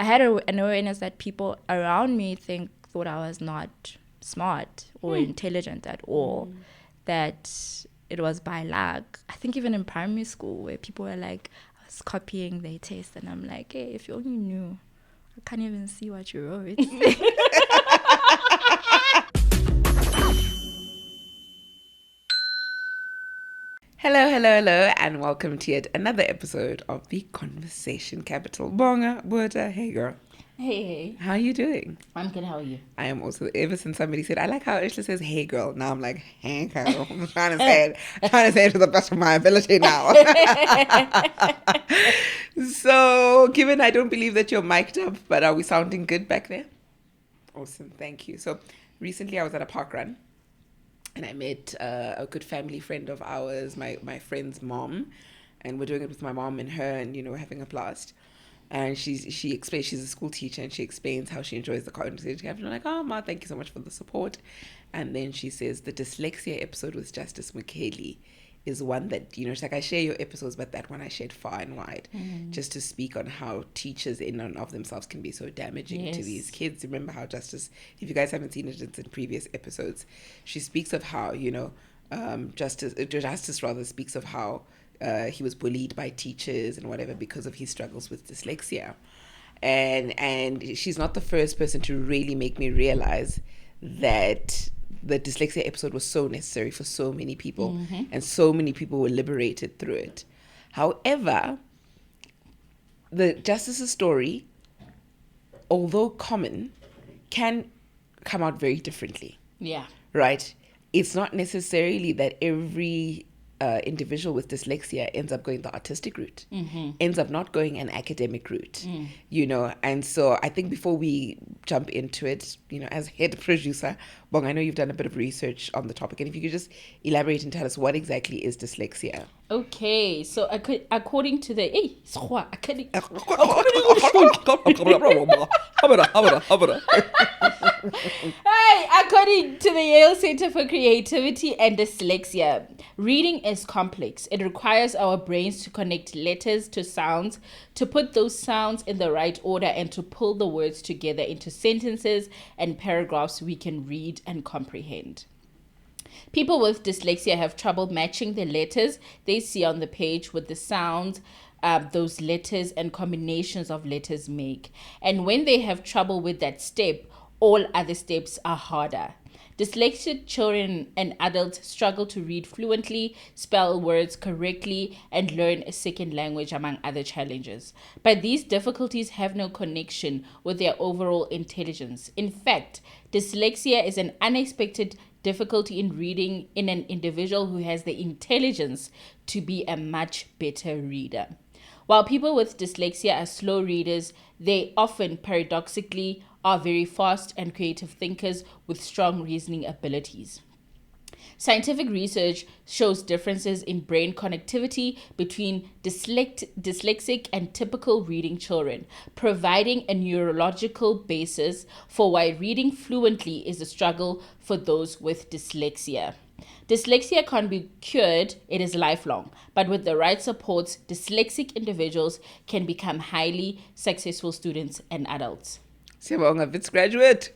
I had an awareness that people around me thought I was not smart or intelligent at all, that it was by luck. I think even in primary school, where people were like, I was copying their test, and I'm like, hey, if you only knew, I can't even see what you wrote. Hello, and welcome to yet another episode of the Conversation Capital. Bonga, Buddha, hey girl. Hey. How are you doing? I'm good, how are you? I am also, ever since somebody said, I like how Ishla says, hey girl. Now I'm like, hey girl. I'm trying to say it to the best of my ability now. So, given I don't believe that you're mic'd up, but are we sounding good back there? Awesome, thank you. So, recently I was at a park run. And I met a good family friend of ours, my friend's mom, and we're doing it with my mom and her, and we're having a blast. And she explains, she's a school teacher, and she explains how she enjoys the conversation. I'm like, oh Ma, thank you so much for the support. And then she says the dyslexia episode with Justice Mukeli is one that, she's like, I share your episodes, but that one I shared far and wide, just to speak on how teachers in and of themselves can be so damaging to these kids. Remember how Justice, if you guys haven't seen it, it's in previous episodes, she speaks of how, Justice rather speaks of how he was bullied by teachers and whatever because of his struggles with dyslexia. And she's not the first person to really make me realize that the dyslexia episode was so necessary for so many people, and so many people were liberated through it. However, the Justice's story, although common, can come out very differently. Yeah. Right? It's not necessarily that every individual with dyslexia ends up going the artistic route, ends up not going an academic route, and so I think before we jump into it, as head producer, Bong, I know you've done a bit of research on the topic, and if you could just elaborate and tell us what exactly is dyslexia. Okay, so according to the according to the Yale Center for Creativity and Dyslexia, reading is complex. It requires our brains to connect letters to sounds, to put those sounds in the right order, and to pull the words together into sentences and paragraphs we can read and comprehend. People with dyslexia have trouble matching the letters they see on the page with the sounds those letters and combinations of letters make. And when they have trouble with that step, all other steps are harder. Dyslexic children and adults struggle to read fluently, spell words correctly, and learn a second language, among other challenges. But these difficulties have no connection with their overall intelligence. In fact, dyslexia is an unexpected difficulty in reading in an individual who has the intelligence to be a much better reader. While people with dyslexia are slow readers, they often, paradoxically, are very fast and creative thinkers with strong reasoning abilities. Scientific research shows differences in brain connectivity between dyslexic and typical reading children, providing a neurological basis for why reading fluently is a struggle for those with dyslexia. Dyslexia can't be cured, it is lifelong, but with the right supports, dyslexic individuals can become highly successful students and adults. Siyabonga, Wits graduate.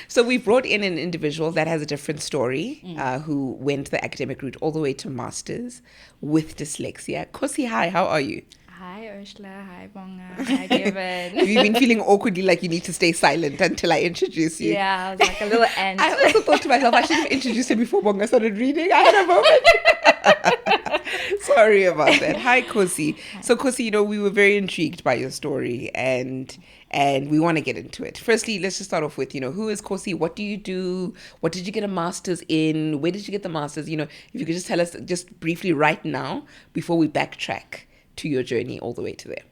So we brought in an individual that has a different story, who went the academic route all the way to masters with dyslexia. Kosi, hi, how are you? Hi Ursula, hi Bonga, hi Kevin. Have you been feeling awkwardly like you need to stay silent until I introduce you? Yeah, I was like a little ant. I also thought to myself, I should have introduced him before Bonga started reading. I had a moment. Sorry about that. Hi, Kosi. So, Kosi, we were very intrigued by your story, and we want to get into it. Firstly, let's just start off with, who is Kosi? What do you do? What did you get a master's in? Where did you get the master's? If you could just tell us just briefly right now before we backtrack to your journey all the way to there.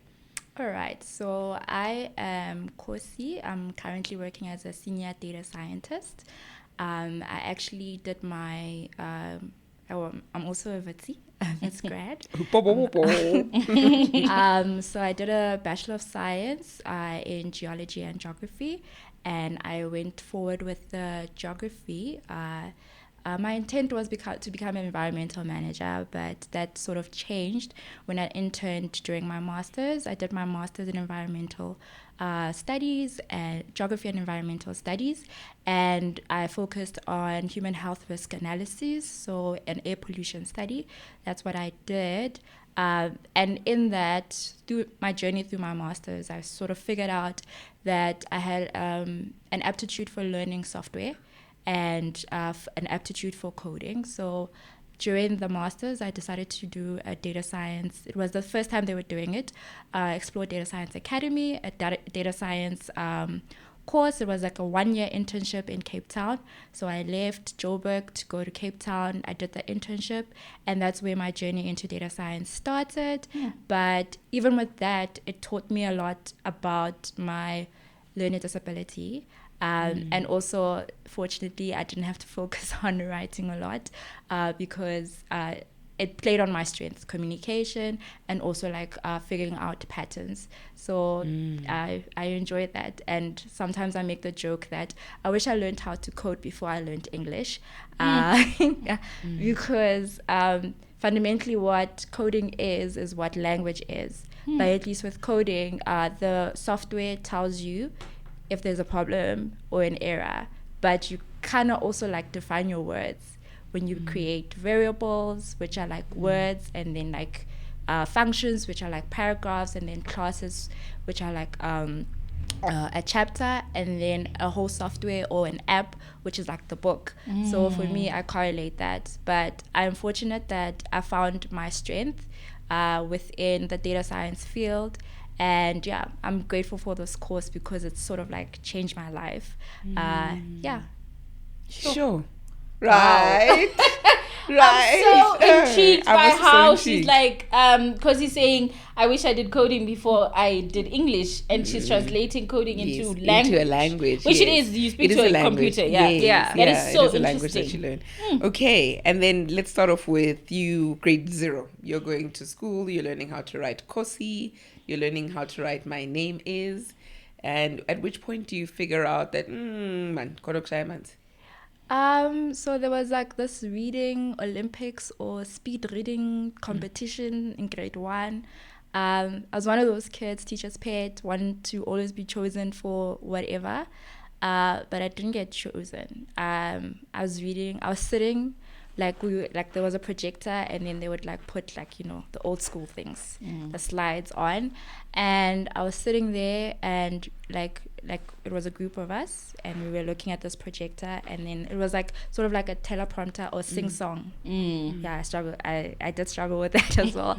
All right, so I am Kosi. I'm currently working as a senior data scientist. I actually did my, I'm also a Wits grad. So I did a Bachelor of Science in Geology and Geography, and I went forward with the geography My intent was to become an environmental manager, but that sort of changed when I interned during my master's. I did my master's in environmental studies and geography and environmental studies, and I focused on human health risk analysis, so an air pollution study. That's what I did. And in that, through my journey through my master's, I sort of figured out that I had an aptitude for learning software and an aptitude for coding. So during the master's, I decided to do a data science. It was the first time they were doing it. Explore Data Science Academy, a data science course. It was like a 1-year internship in Cape Town. So I left Joburg to go to Cape Town. I did the internship, and that's where my journey into data science started. Yeah. But even with that, it taught me a lot about my learning disability. And also, fortunately, I didn't have to focus on writing a lot because it played on my strengths, communication, and also like figuring out patterns. So I enjoy that. And sometimes I make the joke that I wish I learned how to code before I learned English. Because fundamentally what coding is what language is. But at least with coding, the software tells you if there's a problem or an error, but you kind of also like define your words when you create variables, which are like words, and then like functions, which are like paragraphs, and then classes, which are like a chapter, and then a whole software or an app, which is like the book. So for me, I correlate that. But I'm fortunate that I found my strength within the data science field. And yeah, I'm grateful for this course because it's sort of like changed my life. Yeah. Sure. Right. Right. I'm so intrigued by how she's like, because he's saying, I wish I did coding before I did English, and she's translating coding into language. Into a language. Which it is. You speak to a computer. Yeah. Yes, That is so it is a language that you learn. Okay. And then let's start off with you, grade 0. You're going to school. You're learning how to write Kosi. You're learning how to write My Name Is. And at which point do you figure out that, man, so there was like this reading Olympics or speed reading competition in grade 1. I was one of those kids, teacher's pet, wanted to always be chosen for whatever, but I didn't get chosen. I was sitting, there was a projector, and then they would like put like, you know, the old school things, the slides on, and I was sitting there, and like it was a group of us, and we were looking at this projector, and then it was like sort of like a teleprompter or sing song. Yeah, I did struggle with that as well.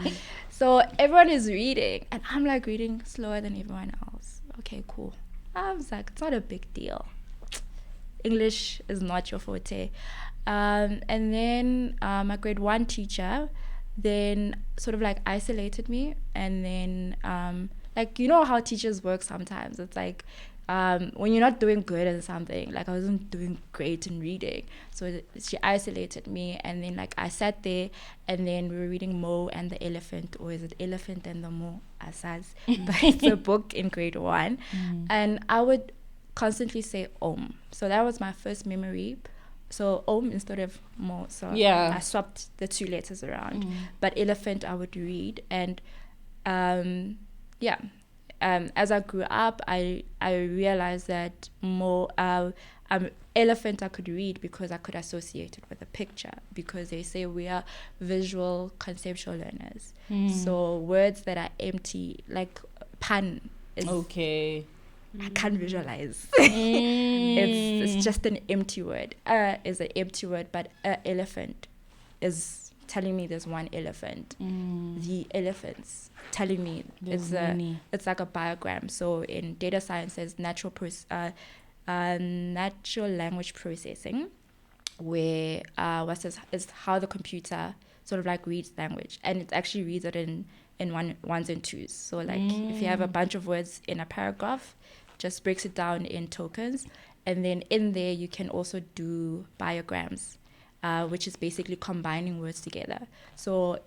So everyone is reading, and I'm like reading slower than everyone else. Okay, cool. I was like, it's not a big deal. English is not your forte. And then my grade 1 teacher then sort of like isolated me, and then like, you know how teachers work sometimes. It's like when you're not doing good at something, like I wasn't doing great in reading, so she isolated me, and then like I sat there, and then we were reading Mo and the Elephant, or is it Elephant and the Mo, Asaz? But it's a book in grade 1, and I would constantly say Om. So that was my first memory. So Om instead of Mo. So I swapped the 2 letters around. But Elephant I would read, and as I grew up, I realized that Mo, Elephant I could read because I could associate it with a picture, because they say we are visual conceptual learners. So words that are empty, like pan is okay. I can't visualize. It's just an empty word. Is an empty word, but elephant is telling me there's one elephant. The elephants telling me it's like a biogram. So in data science, there's natural language processing, where is how the computer sort of like reads language, and it actually reads it in ones and twos. So like if you have a bunch of words in a paragraph, just breaks it down in tokens, and then in there you can also do biograms, which is basically combining words together. So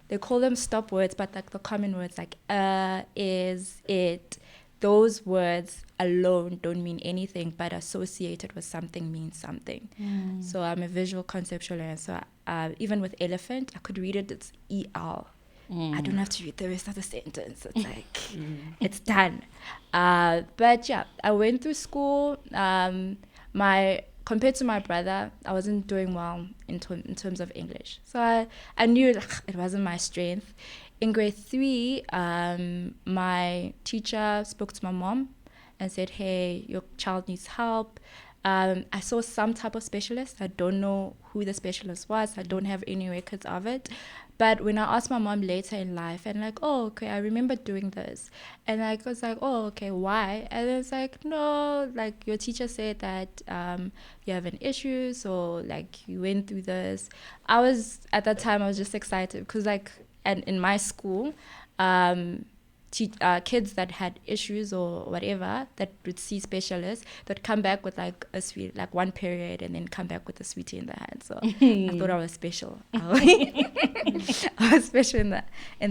they call them stop words, but like the common words like is, it, those words alone don't mean anything, but associated with something means something. So I'm a visual conceptual learner. So even with elephant, I could read it, it's EL. I don't have to read the rest of the sentence. It's like, it's done. But yeah, I went through school. Compared to my brother, I wasn't doing well in terms of English. So I knew it wasn't my strength. In grade 3, my teacher spoke to my mom and said, hey, your child needs help. I saw some type of specialist. I don't know who the specialist was. I don't have any records of it. But when I asked my mom later in life, and like, oh, okay, I remember doing this. And I was like, oh, okay, why? And it's like, no, like your teacher said that you have an issue. So like you went through this. At that time, I was just excited because like, and in my school, kids that had issues or whatever that would see specialists, they'd come back with like a sweet, like one period, and then come back with a sweetie in their hand. So I thought I was special. I was special in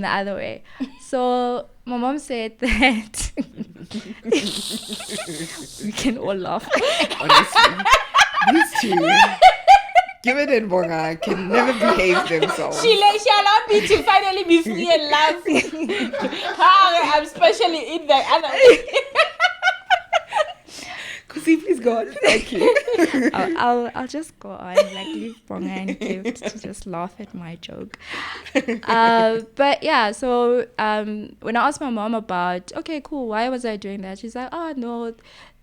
the other way. So my mom said that we can all laugh. Honestly, these two, Given and Bonga, can never behave themselves. She allowed me to finally be free and laugh. I'm especially in the other. Kusi, please go on. Thank you. I'll just go on, like leave Bonga and Gift to just laugh at my joke. But yeah, so when I asked my mom about, okay, cool, why was I doing that? She's like, oh no,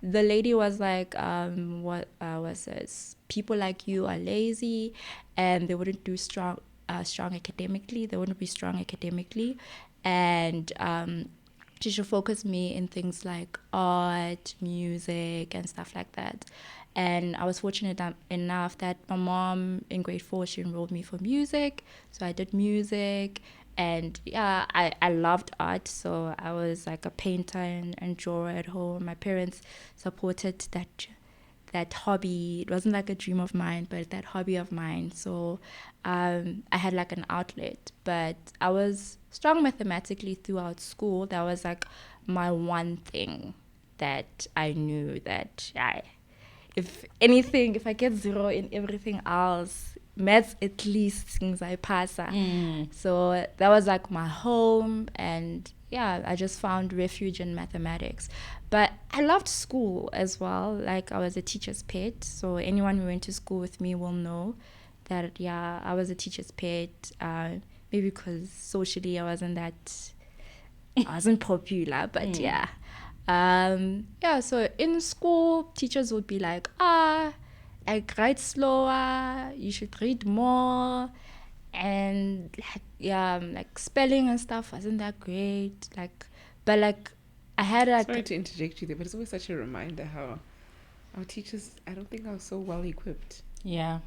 the lady was like, what was this? People like you are lazy, and they wouldn't do strong academically. They wouldn't be strong academically, and she should focus me in things like art, music, and stuff like that. And I was fortunate enough that my mom in grade 4, she enrolled me for music, so I did music. And yeah, I loved art, so I was like a painter and drawer at home. My parents supported that hobby. It wasn't like a dream of mine, but that hobby of mine. So I had like an outlet. But I was strong mathematically throughout school. That was like my one thing that I knew that if I get 0 in everything else, maths at least things I pass. So that was like my home, and yeah, I just found refuge in mathematics. But I loved school as well. Like I was a teacher's pet, so anyone who went to school with me will know that yeah, I was a teacher's pet. Maybe because socially I wasn't popular, but yeah. So in school, teachers would be like, like write slower, you should read more, and like spelling and stuff wasn't that great. But I had Sorry to interject you there, but it's always such a reminder how our teachers, I don't think, are so well equipped. Yeah,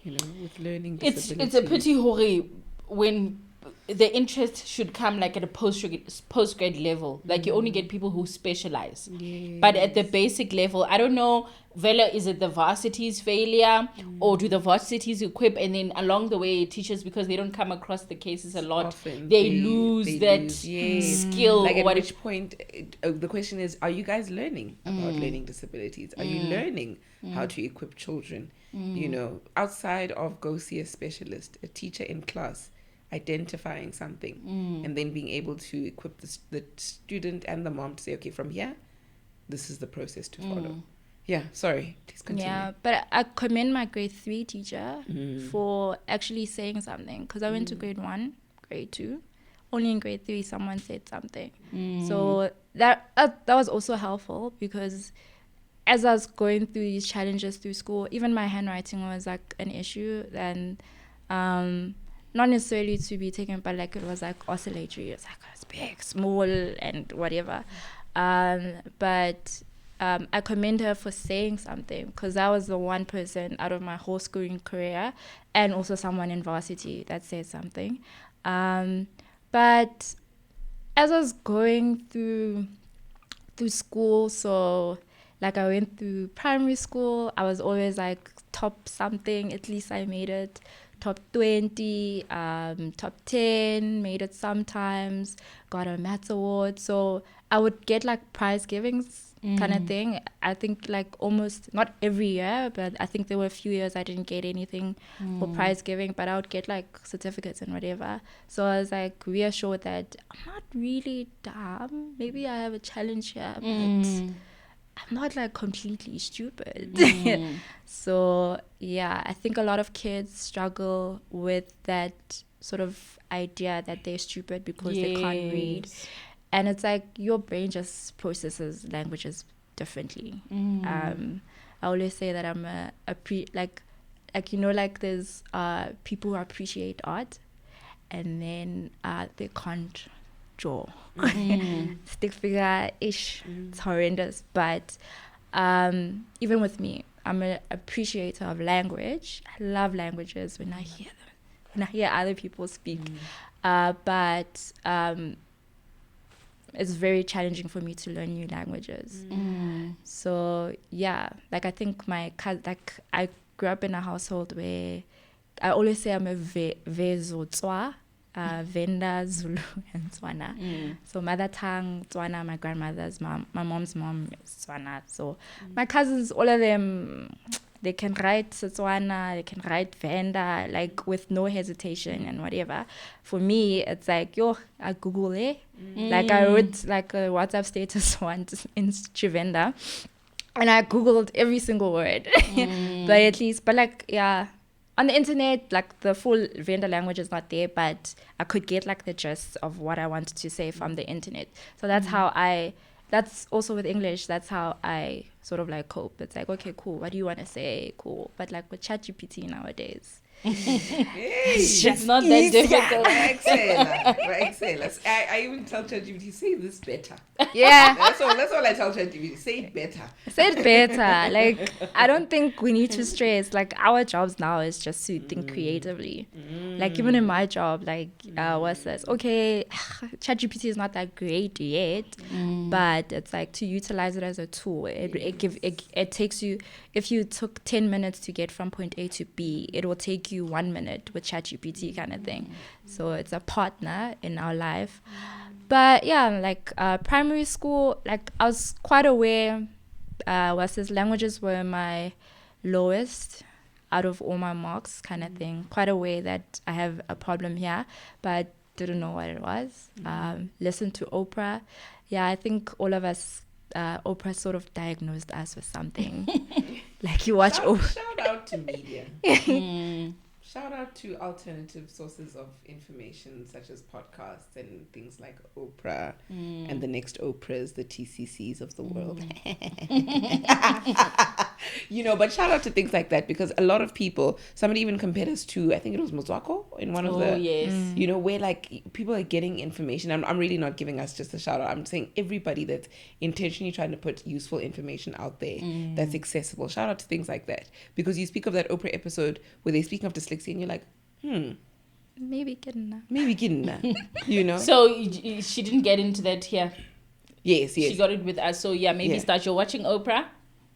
with learning disabilities. It's a pity, Hori, when the interest should come like at a postgrad level. Like you only get people who specialize. Yes. But at the basic level, I don't know, Vela, is it the varsity's failure or do the varsities equip, and then along the way teachers, because they don't come across the cases a lot, Often they lose that skill. Like or at which point, the question is, are you guys learning about learning disabilities? Are you learning how to equip children? Outside of go see a specialist, a teacher in class, identifying something and then being able to equip the student and the mom to say, okay, from here, this is the process to follow. Yeah, sorry, please continue. Yeah, but I commend my grade 3 teacher for actually saying something, because I went to grade 1, grade 2. Only in grade 3 someone said something. So that was also helpful, because as I was going through these challenges through school, even my handwriting was like an issue, and not necessarily to be taken, but like it was like oscillatory. It's like it's big, small, and whatever. But I commend her for saying something, because that was the one person out of my whole schooling career, and also someone in varsity, that said something. But as I was going through school, so like I went through primary school, I was always like top something. At least I made it. Top 20, top 10, made it sometimes, got a maths award. So I would get like prize givings kind of thing. I think like almost not every year, but I think there were a few years I didn't get anything for prize giving, but I would get like certificates and whatever. So I was like reassured that I'm not really dumb. Maybe I have a challenge here, but I'm not like completely stupid. So yeah, I think a lot of kids struggle with that sort of idea that they're stupid because they can't read. And it's like your brain just processes languages differently. I always say that I'm like there's people who appreciate art and then they can't draw. Stick figure ish. It's horrendous. But even with me, I'm an appreciator of language. I love languages when I hear them, when I hear other people speak. But it's very challenging for me to learn new languages. So yeah, like I think my cousin, like I grew up in a household where I always say I'm a Vezotswa, Venda, Zulu, and Tswana. So mother tongue Tswana, my grandmother's mom, my mom's mom is Tswana. So my cousins, all of them, they can write Setswana, they can write Venda, like with no hesitation and whatever. For me, it's like, I Google it. Like I wrote like a WhatsApp status once in Trivenda and I Googled every single word. But like, yeah, on the internet, like the full Venda language is not there, but I could get like the gist of what I wanted to say from the internet. So that's how that's also with English, that's how I sort of like cope. It's like, okay, cool, what do you want to say? Cool. But like with ChatGPT nowadays, it's not that difficult. I even tell ChatGPT, say this better. Yeah. That's all I tell ChatGPT, say it better. Say it better. Like, I don't think we need to stress. Like, our jobs now is just to think creatively. Like, even in my job, like, what's this? Okay, ChatGPT is not that great yet, but it's like to utilize it as a tool. It takes you, if you took 10 minutes to get from point A to B, it will take you 1 minute with ChatGPT kind of thing. So it's a partner in our life. But yeah, like primary school, like I was quite aware languages were my lowest out of all my marks kind of thing. Quite aware that I have a problem here, but didn't know what it was. Listened to Oprah. Yeah, I think all of us, Oprah sort of diagnosed us with something. Like you watch Oprah. Shout out to media. Shout out to alternative sources of information such as podcasts and things like Oprah and the next Oprahs, the TCCs of the world. But shout out to things like that, because a lot of people, somebody even compared us to, I think it was Mozwako in one of where like people are getting information. I'm really not giving us just a shout out. I'm saying everybody that's intentionally trying to put useful information out there that's accessible. Shout out to things like that, because you speak of that Oprah episode where they're speaking of dyslexia and you're like, maybe getting that. So she didn't get into that here. Yes. She got it with us. So yeah, maybe start your watching Oprah.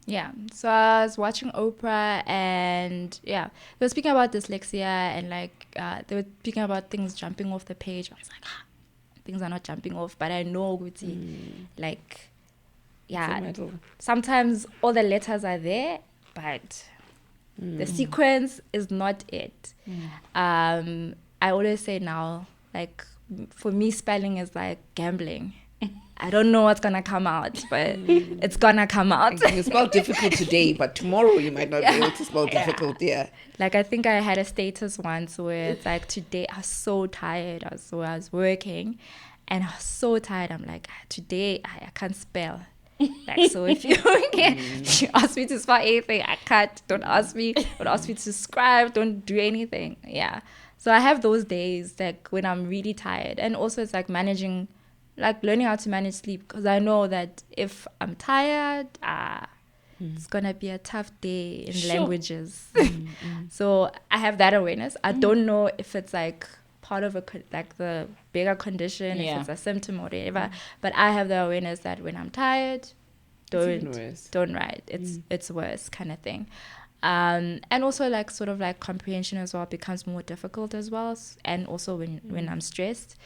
Yeah, so I was watching Oprah and yeah, they were speaking about dyslexia and like they were speaking about things jumping off the page. I was like, things are not jumping off, but I know like, yeah, sometimes all the letters are there, but the sequence is not it. I always say now, like for me, spelling is like gambling. I don't know what's gonna come out, but it's gonna come out. You spell difficult today, but tomorrow you might not be able to spell difficult. Yeah. Like I think I had a status once where it's like today I was so tired. I was working, and I was so tired. I'm like, today I can't spell. Like, so if you ask me to spell anything, I can't. Don't ask me to scribe. Don't do anything. Yeah. So I have those days like when I'm really tired, and also it's like learning how to manage sleep, because I know that if I'm tired, it's gonna be a tough day in languages. So I have that awareness. I don't know if it's like part of the bigger condition, if it's a symptom or whatever, but I have the awareness that when I'm tired, don't write. It's worse kind of thing. And also like sort of like comprehension as well becomes more difficult as well, and also when I'm stressed.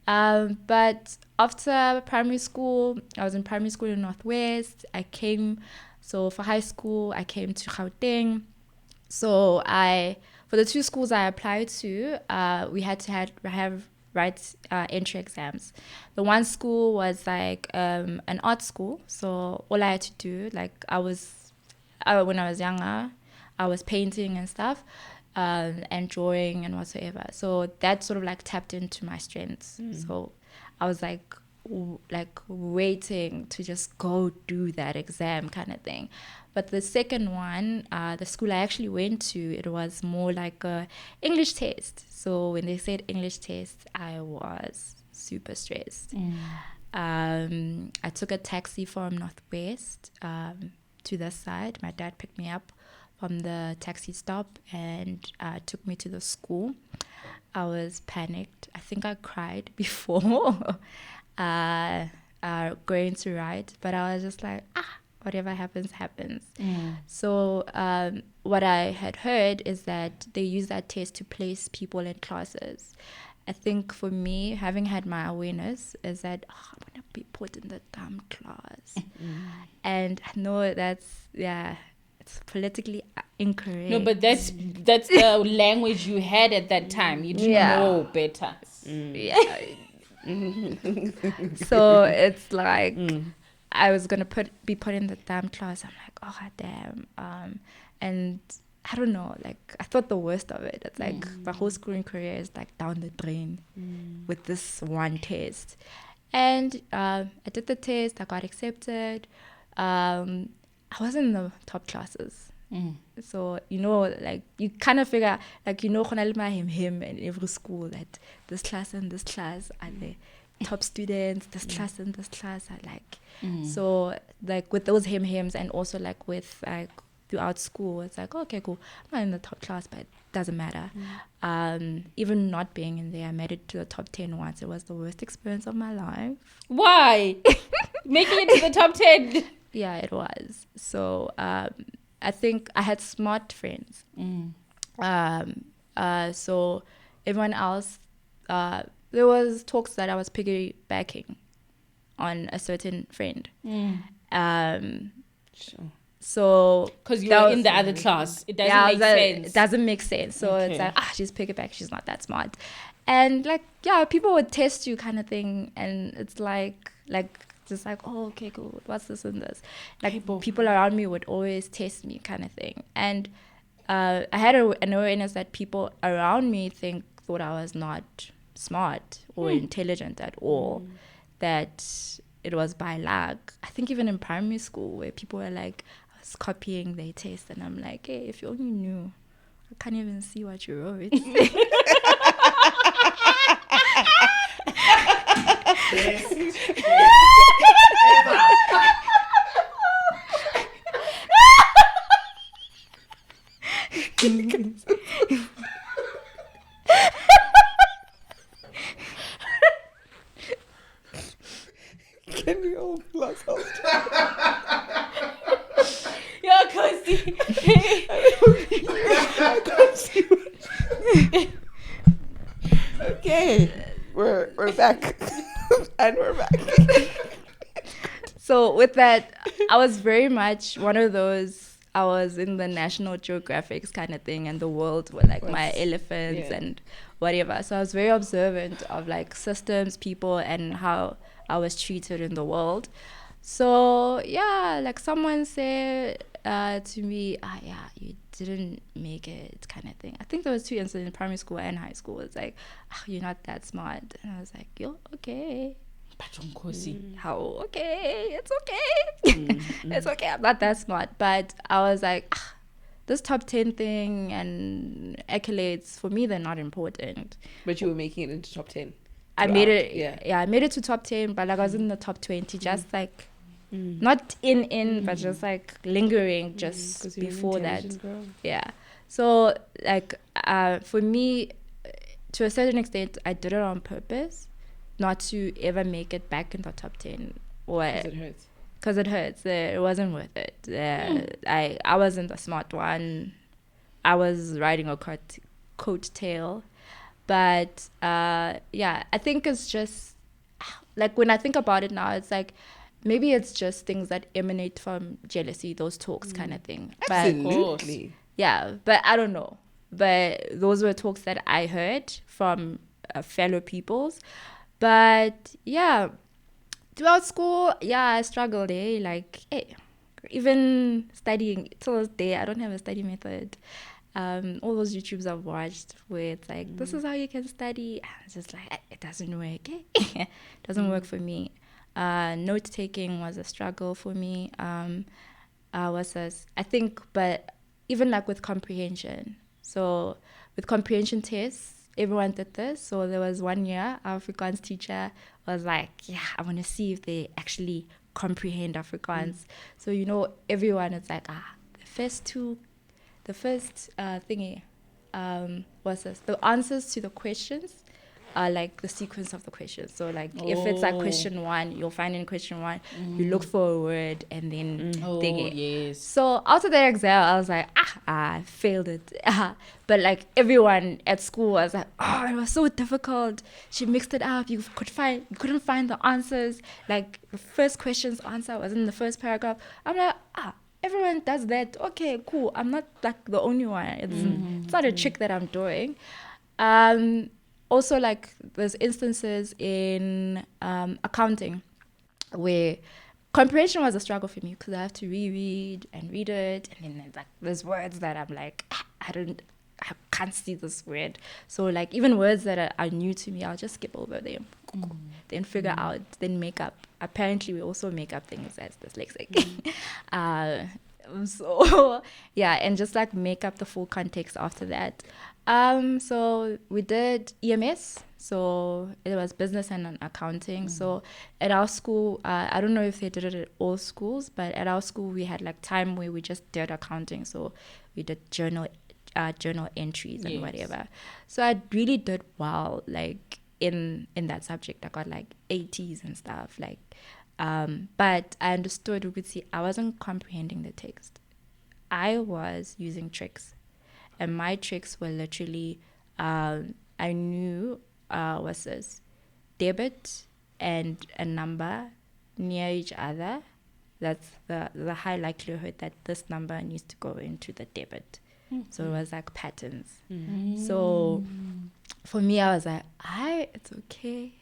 But after primary school, I was in primary school in Northwest. So for high school, I came to Gauteng. So for the two schools I applied to, we had to write entry exams. The one school was like an art school. So all I had to do, like when I was younger, I was painting and stuff, and drawing and whatsoever. So that sort of like tapped into my strengths. So I was like waiting to just go do that exam kind of thing. But the second one, the school I actually went to, it was more like a English test. So when they said English test, I was super stressed. I took a taxi from Northwest to this side. My dad picked me up from the taxi stop and took me to the school. I was panicked. I think I cried before going to write, but I was just like, whatever happens, happens. So what I had heard is that they use that test to place people in classes. I think for me, having had my awareness, is that I'm going to be put in the dumb class. And I know that's it's politically incorrect. No, but that's the language you had at that time. You didn't know better. So it's like I was gonna be put in the damn class. I'm like, oh god damn. And I don't know, like I thought the worst of it. It's like my whole schooling career is like down the drain with this one test. And I did the test, I got accepted. I wasn't in the top classes. So, like you kind of figure, like, him in every school, that this class and this class are the top students, this class and this class are like, so like with those hims and also like with like throughout school, it's like, okay, cool, I'm not in the top class, but it doesn't matter. Even not being in there, I made it to the top 10 once. It was the worst experience of my life. Why? Making it to the top 10? Yeah, it was. So I think I had smart friends. So everyone else, there was talks that I was piggybacking on a certain friend. Sure. So because you're in the other class, it doesn't make sense. It doesn't make sense. So it's like, she's piggyback, she's not that smart. And like, people would test you kind of thing, and it's like just like, oh, okay, cool, what's this and this? Like people around me would always test me kind of thing. And I had an awareness that people around me thought I was not smart or intelligent at all, that it was by luck. I think even in primary school, where people were like, I was copying their test, and I'm like, hey, if you only knew, I can't even see what you wrote. Can we all blast out? Yeah, Kosi. I can't see what. Okay, we're back. And we're back. So with that, I was very much one of those, I was in the National Geographics kind of thing, and the world were like my elephants and whatever. So I was very observant of like systems, people, and how I was treated in the world. So yeah, like someone said to me, you didn't make it kind of thing. I think there was 2 incidents in primary school and high school. It's like, you're not that smart. And I was like, yo, okay. How? Okay, it's okay. It's okay, I'm not that smart. But I was like, this top 10 thing and accolades, for me, they're not important. But you were making it into top 10. I made it, I made it to top 10, but like I was in the top 20, just like, not in, but just like lingering just before that. Girl. Yeah. So like, for me, to a certain extent, I did it on purpose, not to ever make it back in the top 10. Because it hurts. Because it hurts. It wasn't worth it. I wasn't the smart one. I was riding a coat tail. But yeah, I think it's just like when I think about it now, it's like maybe it's just things that emanate from jealousy, those talks kind of thing. But Absolutely. yeah, but I don't know. But those were talks that I heard from fellow peoples. But yeah, throughout school, yeah, I struggled. Like, even studying till this day, I don't have a study method. All those YouTubes I've watched where it's like, this is how you can study. It's just like, it doesn't work. It doesn't work for me. Note taking was a struggle for me. I think, but even like with comprehension. So with comprehension tests, everyone did this. So there was 1 year, our Afrikaans teacher was like, yeah, I want to see if they actually comprehend Afrikaans. So, everyone is like, the first thingy, what's this? The answers to the questions are like the sequence of the questions. So like if it's like question 1, you'll find in question 1, you look for a word and then thingy. Yes. So after that exam, I was like, I failed it. But like everyone at school was like, oh, it was so difficult. She mixed it up. You couldn't find the answers. Like the first question's answer was in the first paragraph. I'm like, everyone does that. Okay, cool. I'm not like the only one. It's not a trick that I'm doing. Also, like there's instances in accounting where comprehension was a struggle for me because I have to reread and read it, and then there's words that I'm like, I can't see this word. So like even words that are new to me, I'll just skip over them, then figure out, then make up. Apparently, we also make up things as dyslexic. So yeah, and just like make up the full context after that. So we did EMS, so it was business and accounting. So at our school, I don't know if they did it at all schools, but at our school we had like time where we just did accounting. So we did journal entries and whatever. So I really did well, like in that subject. I got like 80s and stuff, like. But I understood, I wasn't comprehending the text. I was using tricks. And my tricks were literally, I knew, what's this? Debit and a number near each other. That's the high likelihood that this number needs to go into the debit. So it was like patterns. So for me, I was like, it's okay.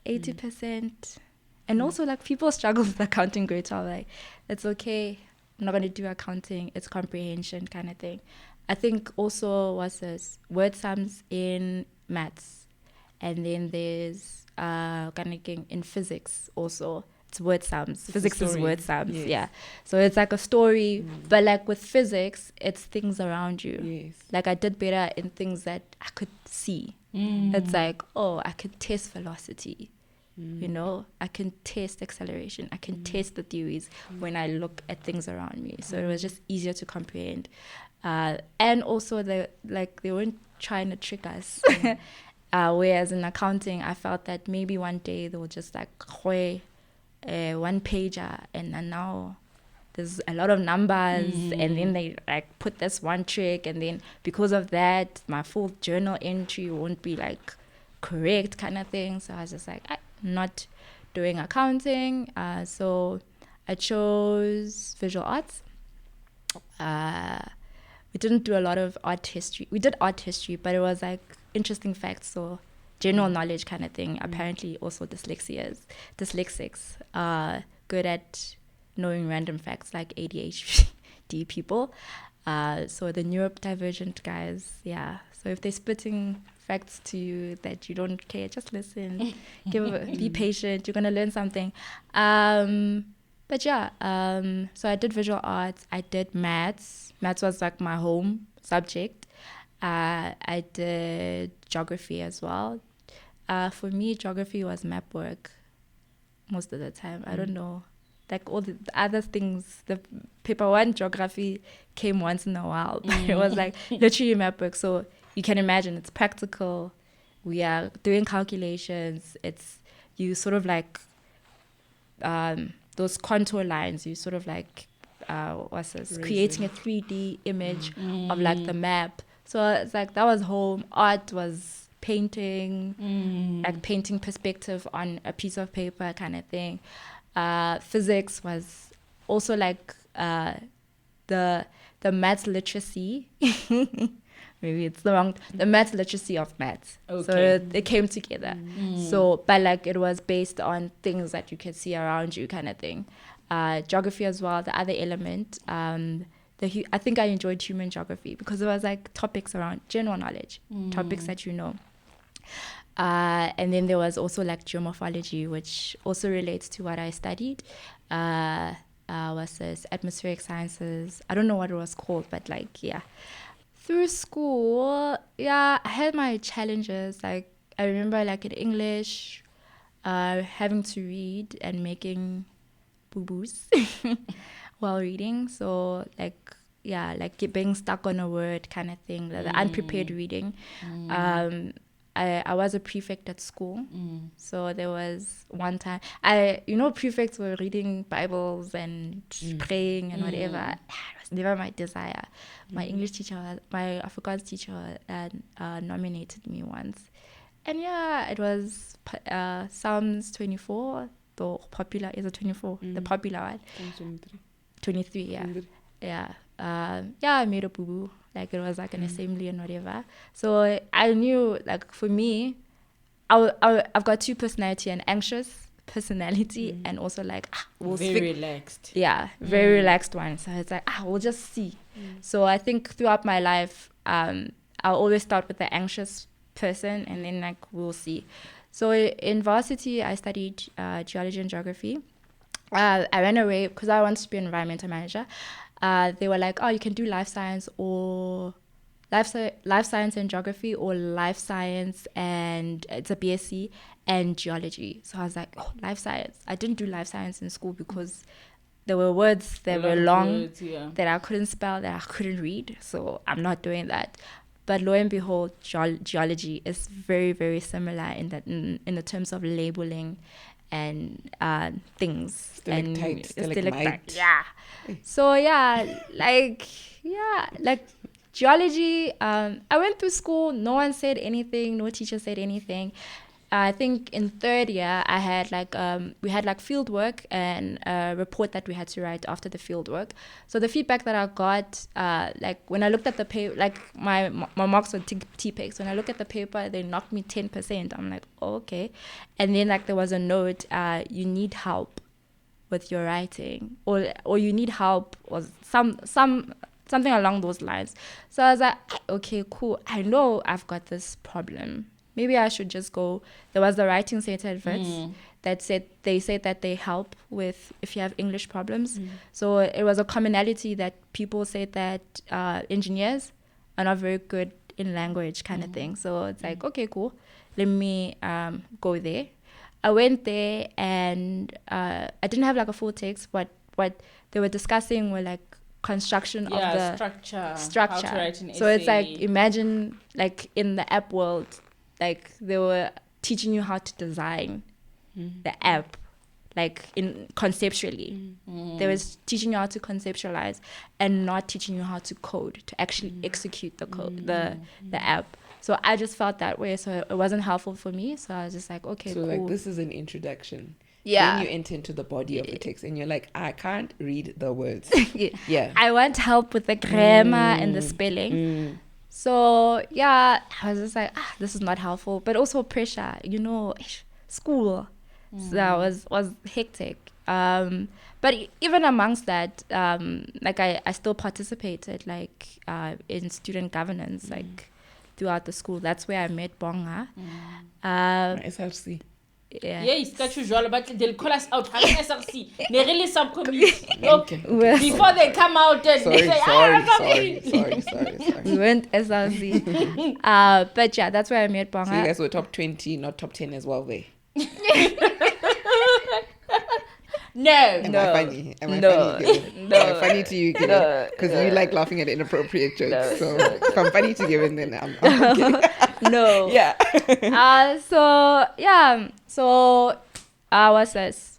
80%. And also, like, people struggle with accounting grades. So I'm like, it's okay. I'm not going to do accounting. It's comprehension kind of thing. I think also what's this? Word sums in maths. And then there's in physics also. It's word sums. Physics is word sums. Yes. Yeah. So it's like a story. But like with physics, it's things around you. Yes. Like I did better in things that I could see. It's like, I could test velocity. I can test acceleration. I can test the theories when I look at things around me. So it was just easier to comprehend. And also, they weren't trying to trick us. Whereas in accounting, I felt that maybe one day they will just like one pager, and now there's a lot of numbers, and then they like put this one trick, and then because of that, my full journal entry won't be like correct kind of thing. So I was just like, not doing accounting. So I chose visual arts. We didn't do a lot of art history. We did art history, but it was like interesting facts, so general knowledge kind of thing. Apparently also dyslexics are good at knowing random facts like ADHD people. So the neurodivergent guys, yeah. So if they're spitting facts to you that you don't care, just listen. Be patient. You're gonna learn something. But yeah, so I did visual arts. I did maths. Maths was like my home subject. I did geography as well. For me, geography was map work most of the time. I don't know. Like all the other things, the paper 1 geography came once in a while. But it was like literally map work. So you can imagine it's practical. We are doing calculations. You sort of like those contour lines. You sort of like creating a 3D image of like the map. So it's like that was home. Art was painting, like painting perspective on a piece of paper kind of thing. Physics was also like the maths literacy. Maybe it's the maths literacy of maths. Okay. So it came together. So, but like it was based on things that you can see around you kind of thing. Geography as well, the other element. I think I enjoyed human geography because it was like topics around general knowledge, topics that you know. And then there was also like geomorphology, which also relates to what I studied. Was this atmospheric sciences? I don't know what it was called, but like, yeah. Through school, yeah, I had my challenges. Like, I remember like in English, having to read and making boo-boos while reading. So like, yeah, like being stuck on a word kind of thing, the unprepared reading. I was a prefect at school. So there was one time, prefects were reading Bibles and praying and whatever. It was never my desire. My English teacher, my Afrikaans teacher nominated me once. And yeah, it was Psalms 24, the popular, is it 24? The popular one. 23, yeah. Yeah. I made a boo-boo. Like it was like an assembly and whatever. So I knew, like for me, I've got two personality, an anxious personality and also like relaxed. Yeah, very relaxed one. So it's like we'll just see. So I think throughout my life, I'll always start with the anxious person and then like we'll see. So in varsity, I studied geology and geography. I ran away because I wanted to be an environmental manager. They were like, you can do life science or life science and geography or life science and it's a BSc and geology. So I was like, life science. I didn't do life science in school because there were words that were long that I couldn't spell, that I couldn't read. So I'm not doing that. But lo and behold, geology is very, very similar in that in the terms of labeling and things. Stalactite. Yeah. So like geology. I went through school. No one said anything. No teacher said anything. I think in third year I had we had like field work and a report that we had to write after the field work. So the feedback that I got, like when I looked at the paper, like my marks were T-pegs. When I look at the paper, they knocked me 10%. I'm like, okay. And then like there was a note, you need help with your writing, or you need help, or something along those lines. So I was like, okay, cool. I know I've got this problem. Maybe I should just go. There was the Writing Center at Wits that said that they help with if you have English problems. So it was a commonality that people said that engineers are not very good in language kind of thing. So it's like, okay, cool. Let me go there. I went there and I didn't have like a full text, but what they were discussing were like construction of the structure. How to write an essay. So it's like, imagine like in the app world, like they were teaching you how to design the app, like in conceptually. They was teaching you how to conceptualize and not teaching you how to code, to actually execute the code, the app. So I just felt that way. So it wasn't helpful for me. So I was just like, okay, so cool. like this is an introduction. Yeah. Then you enter into the body of the text and you're like, I can't read the words. Yeah. I want help with the grammar and the spelling. So yeah, I was just like, this is not helpful. But also pressure, school. So that was hectic. But even amongst that, like I still participated like in student governance, like throughout the school. That's where I met Bonga. SRC. Yeah. Yes, but they'll call us out. SRC. They really subcommittee. Okay. Before they come out and they say, sorry. We went SRC. But yeah, that's where I met Bonga. So you guys were top 20, not top 10 as well there. No. Am I funny? Am I funny to you, Given? Because you like laughing at inappropriate jokes. So if I'm funny to Given, then I'm kidding. No. Yeah. So what's this?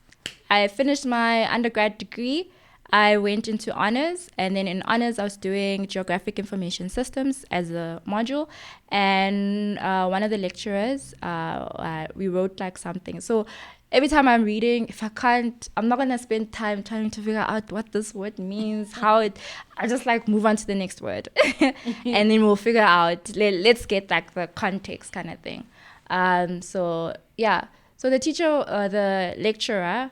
I finished my undergrad degree. I went into honors, and then in honors I was doing geographic information systems as a module, and one of the lecturers, we wrote like something. So every time I'm reading, if I can't, I'm not gonna spend time trying to figure out what this word means, I just like move on to the next word, and then we'll figure out. Let's get like the context kind of thing. So yeah, so the teacher, the lecturer,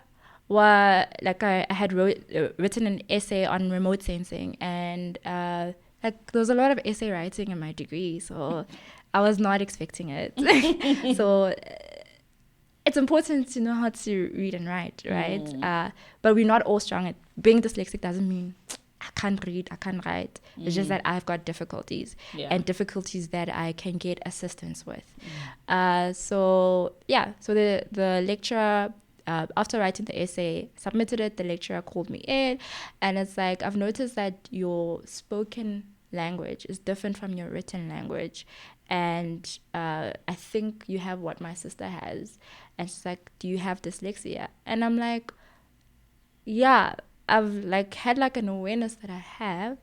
like I had written an essay on remote sensing, and like there was a lot of essay writing in my degree, so I was not expecting it. So it's important to know how to read and write, right? But we're not all strong at being dyslexic. Doesn't mean I can't read, I can't write. It's just that I've got difficulties, and difficulties that I can get assistance with. So the lecturer, after writing the essay, submitted it. The lecturer called me in, and it's like, I've noticed that your spoken language is different from your written language, and I think you have what my sister has. And she's like, do you have dyslexia? And I'm like, yeah, I've like had like an awareness that I have,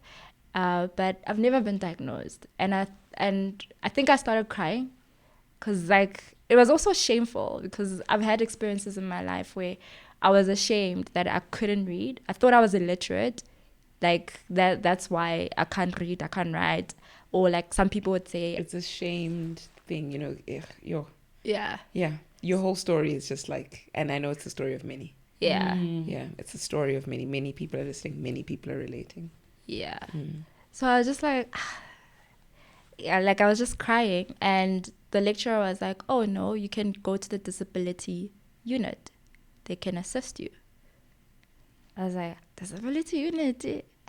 but I've never been diagnosed. And I think I started crying, because like it was also shameful, because I've had experiences in my life where I was ashamed that I couldn't read. I thought I was illiterate, like that's why I can't read, I can't write. Or like some people would say it's a shamed thing, you know. Yeah, your whole story is just like, and I know it's the story of many. Yeah. It's a story of many people are listening, many people are relating. So I was just like, like I was just crying, and the lecturer was like, oh no, you can go to the disability unit, they can assist you. I was like, disability unit?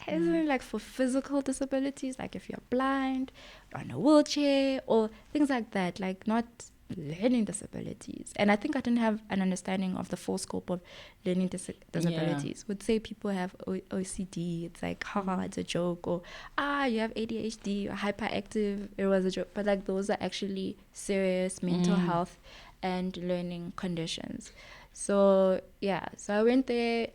Isn't it like for physical disabilities, like if you're blind, on a wheelchair, or things like that, like not learning disabilities? And I think I didn't have an understanding of the full scope of learning disabilities. Would say people have OCD, it's like, haha, it's a joke, or you have ADHD, you're hyperactive, it was a joke. But like those are actually serious mental health and learning conditions. So so I went there.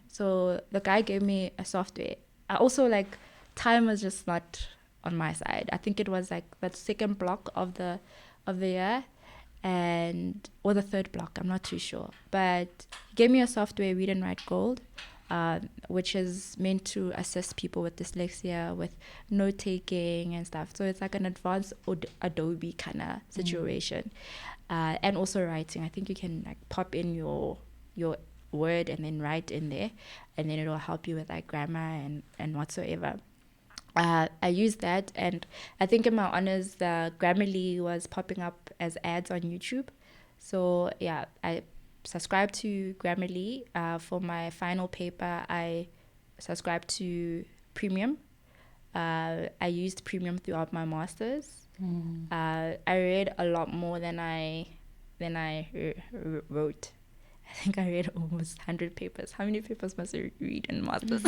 So the guy gave me a software. I also like, time was just not on my side. I think it was like that second block of the year, or the third block, I'm not too sure. But he gave me a software, Read and Write Gold, which is meant to assist people with dyslexia with note taking and stuff. So it's like an advanced Adobe kind of situation. And also writing. I think you can like pop in your word and then write in there, and then it will help you with like grammar and whatsoever. I used that, and I think in my honors the Grammarly was popping up as ads on YouTube. So I subscribed to Grammarly. For my final paper I subscribed to Premium. I used Premium throughout my masters. I read a lot more than I wrote. I think I read almost 100 papers. How many papers must I read in masters?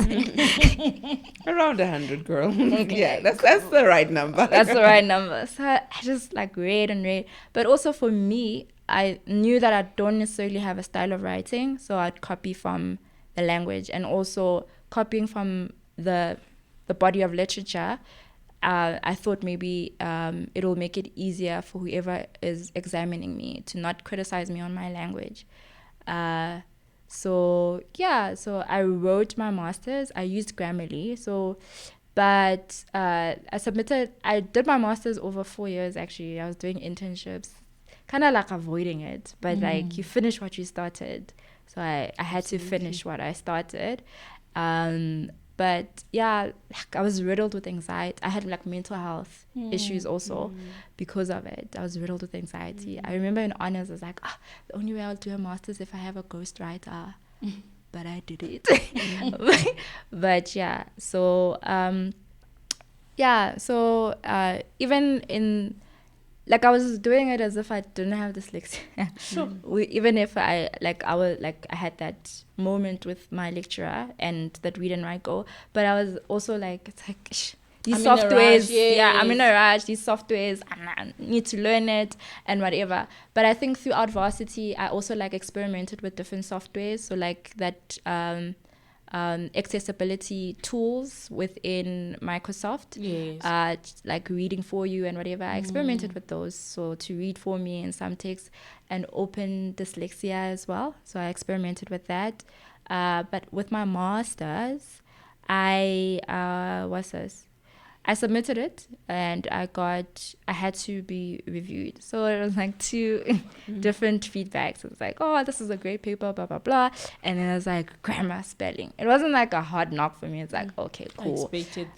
Around 100, girl. Okay. That's the right number. That's the right number. So I just like read and read. But also for me, I knew that I don't necessarily have a style of writing, so I'd copy from the language, and also copying from the body of literature. I thought maybe it'll make it easier for whoever is examining me to not criticize me on my language. So I wrote my master's. I used Grammarly. But I did my master's over 4 years actually. I was doing internships, kind of like avoiding it, but like you finish what you started. So I had to finish what I started. But like I was riddled with anxiety. I had like mental health issues also because of it. I was riddled with anxiety. I remember in honors I was like, the only way I'll do a master's if I have a ghostwriter. But I did it. But even in, like I was doing it as if I didn't have dyslexia. Sure. Even if I had that moment with my lecturer and that Read and Write Go, but I was also like, it's like these softwares. I'm in a rush. These softwares, I need to learn it and whatever. But I think throughout varsity, I also like experimented with different softwares. So like that accessibility tools within Microsoft. Yes. Like reading for you and whatever. I experimented with those. So to read for me in some texts, and open dyslexia as well. So I experimented with that. But with my master's, I submitted it, and I had to be reviewed. So it was like two different feedbacks. It was like, oh, this is a great paper, blah, blah, blah. And then it was like grammar, spelling. It wasn't like a hard knock for me. It's like, okay, cool.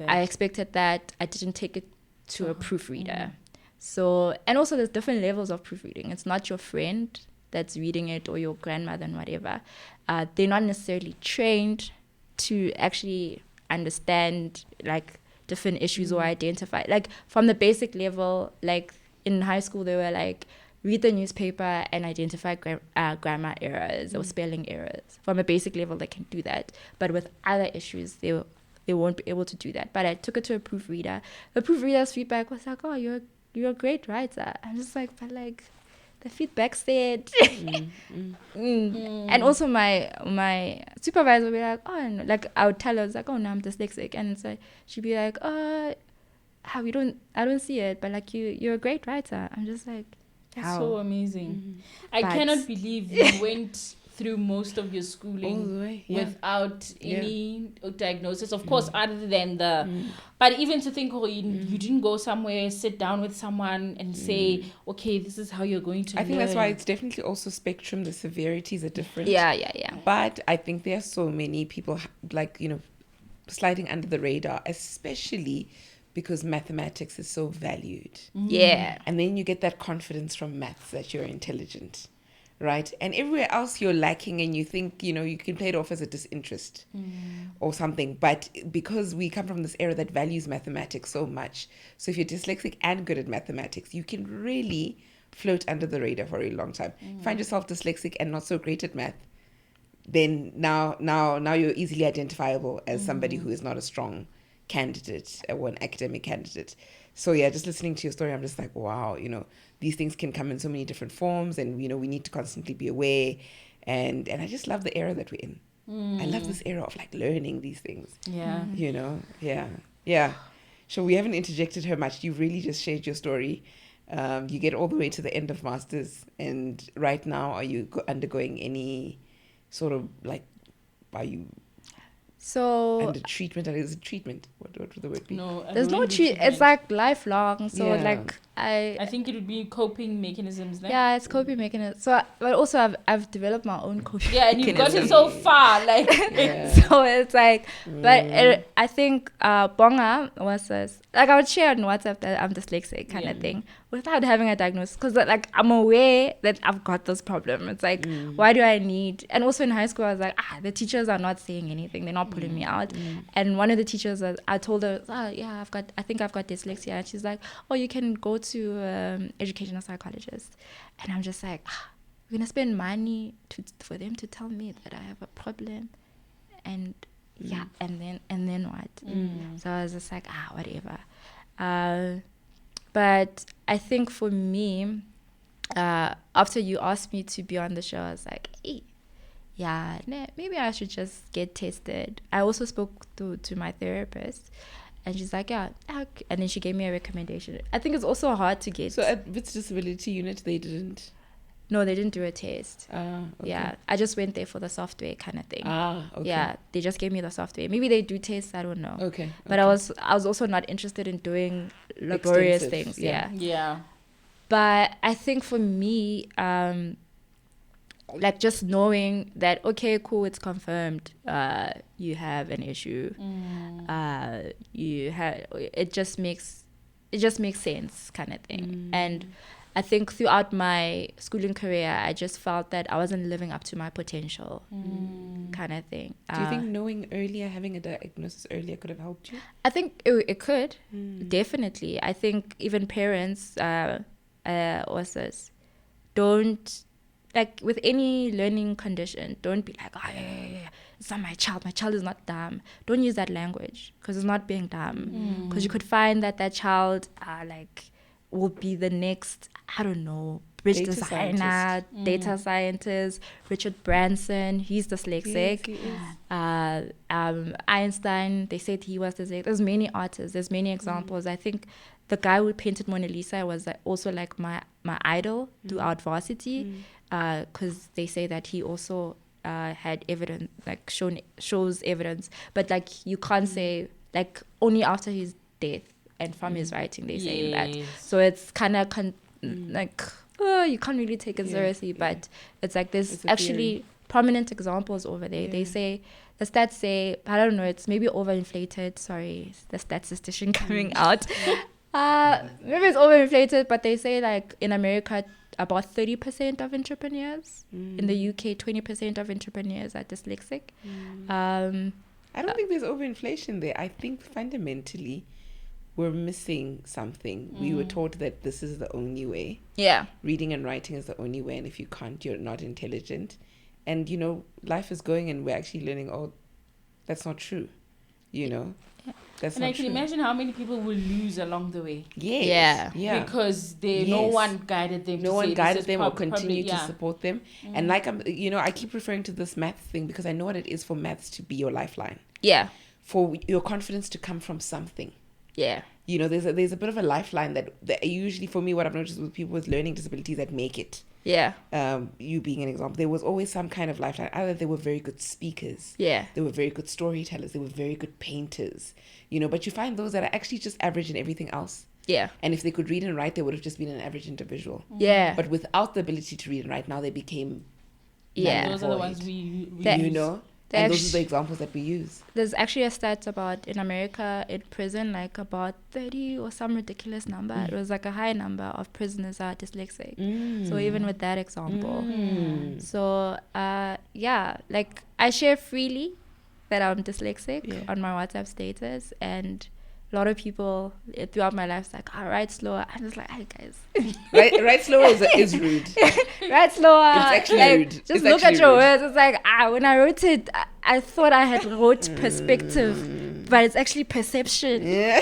I expected that. I didn't take it to a proofreader. So, and also there's different levels of proofreading. It's not your friend that's reading it or your grandmother and whatever. They're not necessarily trained to actually understand like different issues or identify. Like from the basic level, like in high school, they were like, read the newspaper and identify grammar errors or spelling errors. From a basic level, they can do that. But with other issues, they won't be able to do that. But I took it to a proofreader. The proofreader's feedback was like, oh, you're a great writer. I'm just like, but like, the feedback said. And also my supervisor would be like, oh, and like I would tell her, it's like, oh, no, I'm dyslexic. And so she'd be like, I don't see it, but like you're a great writer. I'm just like, that's so amazing. I cannot believe you went through most of your schooling without any diagnosis, of course, other than but even to think, you didn't go somewhere, sit down with someone and say, okay, this is how you're going to learn. I think that's why it's definitely also spectrum. The severities are different. Yeah. But I think there are so many people like, sliding under the radar, especially because mathematics is so valued. Yeah. And then you get that confidence from maths that you're intelligent. Right? And everywhere else you're lacking, and you think, you can play it off as a disinterest or something. But because we come from this era that values mathematics so much, so if you're dyslexic and good at mathematics, you can really float under the radar for a long time. Find yourself dyslexic and not so great at math, then now you're easily identifiable as somebody who is not a strong candidate or an academic candidate. So yeah, just listening to your story, I'm just like, wow, these things can come in so many different forms, and we need to constantly be aware. And I just love the era that we're in. I love this era of like learning these things. Yeah. Yeah. So we haven't interjected her much. You've really just shared your story. You get all the way to the end of masters, and right now, are you undergoing any sort of like, are you under treatment? Or is it treatment? What would the word be? No, there's no treatment. It's like lifelong. So like I think it would be coping mechanisms then. Yeah, it's coping mechanisms. So, but also I've developed my own coping mechanism. And you've gotten so far, like. So it's like, but I think Bonga was like I would share on WhatsApp that I'm dyslexic kind of thing without having a diagnosis, because like I'm aware that I've got this problem. It's like, why do I need? And also in high school, I was like, the teachers are not saying anything. They're not pulling me out. And one of the teachers, I told her, I think I've got dyslexia. And she's like, oh, you can go to educational psychologist. And I'm just like, we're gonna spend money for them to tell me that I have a problem, and and then what? So I was just like, whatever. But I think for me, after you asked me to be on the show, I was like, hey, maybe I should just get tested. I also spoke to my therapist, and she's like, and then she gave me a recommendation. I think it's also hard to get. So at Wits Disability Unit, they didn't? No, they didn't do a test. Okay. Yeah, I just went there for the software kind of thing. Okay. Yeah, they just gave me the software. Maybe they do tests, I don't know. Okay. But I was also not interested in doing laborious things. Yeah. But I think for me, like just knowing that, okay, cool, it's confirmed, you have an issue. It just makes sense kind of thing. And I think throughout my schooling career, I just felt that I wasn't living up to my potential kind of thing. Do you think knowing earlier, having a diagnosis earlier could have helped you? I think it could, definitely. I think even parents, don't, like with any learning condition, don't be like, it's not my child is not dumb. Don't use that language, because it's not being dumb. Because you could find that child, will be the next, I don't know, bridge Data designer, scientist. data scientist, Richard Branson, he's dyslexic. Yes, he is. Einstein, they said he was dyslexic. There's many artists, there's many examples. I think the guy who painted Mona Lisa was also like my idol throughout varsity, because they say that he also had evidence, like shows evidence, but like you can't say, like only after his death and from his writing they say that. So it's kind of like you can't really take it seriously, but it's like there's It's a actually theory. prominent examples over there. They say, the stats say, I don't know, it's maybe overinflated. Sorry, the statistician coming out. Maybe it's overinflated, but they say like in America about 30% of entrepreneurs, in the UK 20% of entrepreneurs are dyslexic. I don't think there's overinflation there. I think fundamentally we're missing something. We were taught that this is the only way. Yeah. Reading and writing is the only way, and if you can't, you're not intelligent. And you know, life is going, and we're actually learning. Oh, that's not true. You know, that's And not I can true. imagine how many people will lose along the way. Yes. Yeah. Because no Yes. one guided them. No to one say guided this is them or probably, continued to yeah. support them. And like I keep referring to this math thing because I know what it is for maths to be your lifeline, Yeah. for your confidence to come from something. Yeah. You know, there's a bit of a lifeline that usually for me, what I've noticed with people with learning disabilities that make it. Yeah. You being an example, there was always some kind of lifeline. Either they were very good speakers, Yeah. they were very good storytellers, they were very good painters, you know, but you find those that are actually just average in everything else. Yeah. And if they could read and write, they would have just been an average individual. Yeah. But without the ability to read and write, now they became Yeah. Those are the void. ones we That- you use. know, They and those are actu- the examples that we use. There's actually a stat about in America in prison, like about 30 or some ridiculous number. It was like a high number of prisoners are dyslexic. So even with that example. So yeah, like I share freely that I'm dyslexic on my WhatsApp status, and a lot of people throughout my life is like, I write slower. I'm just like, hey guys. Right slower is rude. Write slower. It's actually like, rude. Just It's look at actually your rude. words. It's like, when I wrote it, I thought I had wrote perspective, but it's actually perception. Yeah.